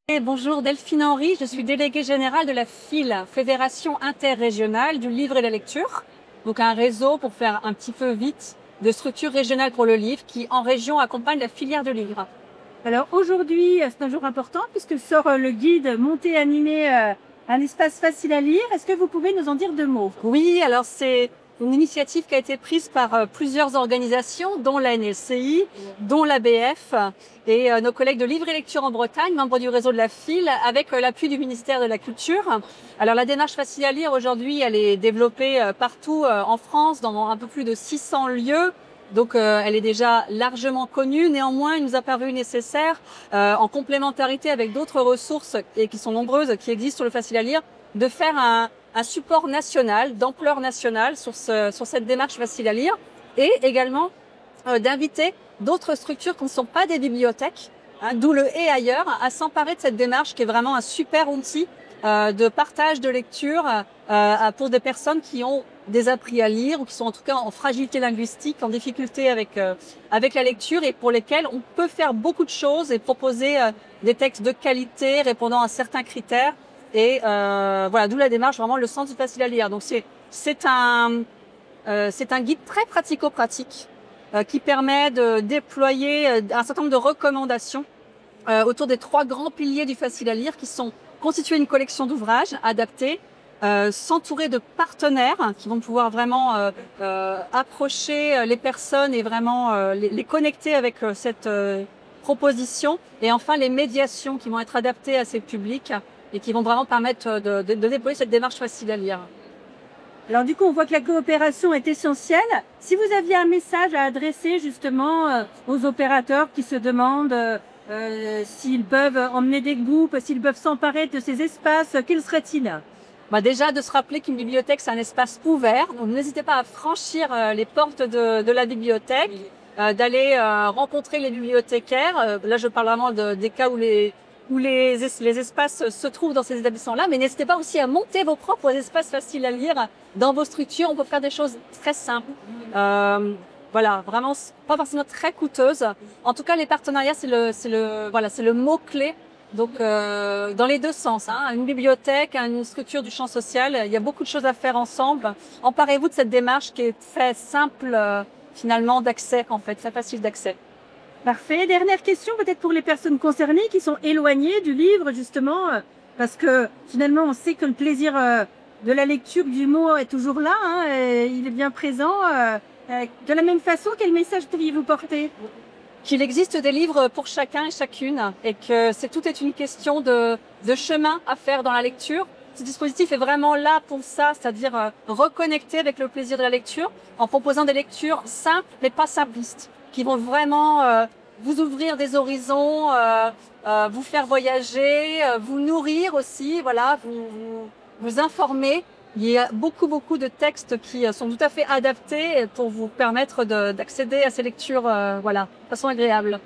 Bonjour, Delphine Henry, je suis déléguée générale de la FIL, Fédération interrégionale du livre et de la lecture. Donc un réseau, pour faire un petit peu vite, de structures régionales pour le livre qui, en région, accompagnent la filière de livres. Alors aujourd'hui, c'est un jour important puisque sort le guide Monter animé, un espace facile à lire. Est-ce que vous pouvez nous en dire deux mots? Oui, alors c'est une initiative qui a été prise par plusieurs organisations, dont la NLCI, dont l'ABF et nos collègues de Livre et Lecture en Bretagne, membres du réseau de la FIL, avec l'appui du ministère de la Culture. Alors la démarche facile à lire aujourd'hui, elle est développée partout en France, dans un peu plus de 600 lieux. Donc elle est déjà largement connue. Néanmoins, il nous a paru nécessaire, en complémentarité avec d'autres ressources, et qui sont nombreuses, qui existent sur le facile à lire, de faire un support national, d'ampleur nationale sur cette démarche facile à lire, et également d'inviter d'autres structures qui ne sont pas des bibliothèques, d'où le « et ailleurs », à s'emparer de cette démarche qui est vraiment un super outil de partage de lecture pour des personnes qui ont des appris à lire ou qui sont en tout cas en fragilité linguistique, en difficulté avec la lecture, et pour lesquelles on peut faire beaucoup de choses et proposer des textes de qualité répondant à certains critères. Et voilà, d'où la démarche, vraiment le sens du facile à lire. Donc c'est un guide très pratico-pratique qui permet de déployer un certain nombre de recommandations autour des 3 grands piliers du facile à lire, qui sont constituer une collection d'ouvrages adaptés, s'entourer de partenaires qui vont pouvoir vraiment approcher les personnes et vraiment les connecter avec cette proposition, et enfin les médiations qui vont être adaptées à ces publics et qui vont vraiment permettre de déployer cette démarche facile à lire. Alors du coup, on voit que la coopération est essentielle. Si vous aviez un message à adresser justement aux opérateurs qui se demandent s'ils peuvent emmener des groupes, s'ils peuvent s'emparer de ces espaces, quel serait-il? Déjà, de se rappeler qu'une bibliothèque, c'est un espace ouvert. Donc n'hésitez pas à franchir les portes de la bibliothèque, d'aller rencontrer les bibliothécaires. Là, je parle vraiment des cas où les espaces se trouvent dans ces établissements-là, mais n'hésitez pas aussi à monter vos propres espaces faciles à lire dans vos structures. On peut faire des choses très simples. Voilà, vraiment pas forcément très coûteuses. En tout cas, les partenariats, c'est le mot-clé. Donc, dans les deux sens, une bibliothèque, une structure du champ social, il y a beaucoup de choses à faire ensemble. Emparez-vous de cette démarche qui est très simple, finalement, d'accès, en fait, très facile d'accès. Parfait. Dernière question, peut-être pour les personnes concernées qui sont éloignées du livre, justement, parce que finalement, on sait que le plaisir de la lecture du mot est toujours là, et il est bien présent. De la même façon, quel message pourriez-vous porter? Qu'il existe des livres pour chacun et chacune, et que tout est une question de chemin à faire dans la lecture. Ce dispositif est vraiment là pour ça, c'est-à-dire reconnecter avec le plaisir de la lecture en proposant des lectures simples mais pas simplistes, qui vont vraiment vous ouvrir des horizons, vous faire voyager, vous nourrir aussi, voilà, vous informer. Il y a beaucoup de textes qui sont tout à fait adaptés pour vous permettre d'accéder à ces lectures, voilà, de façon agréable.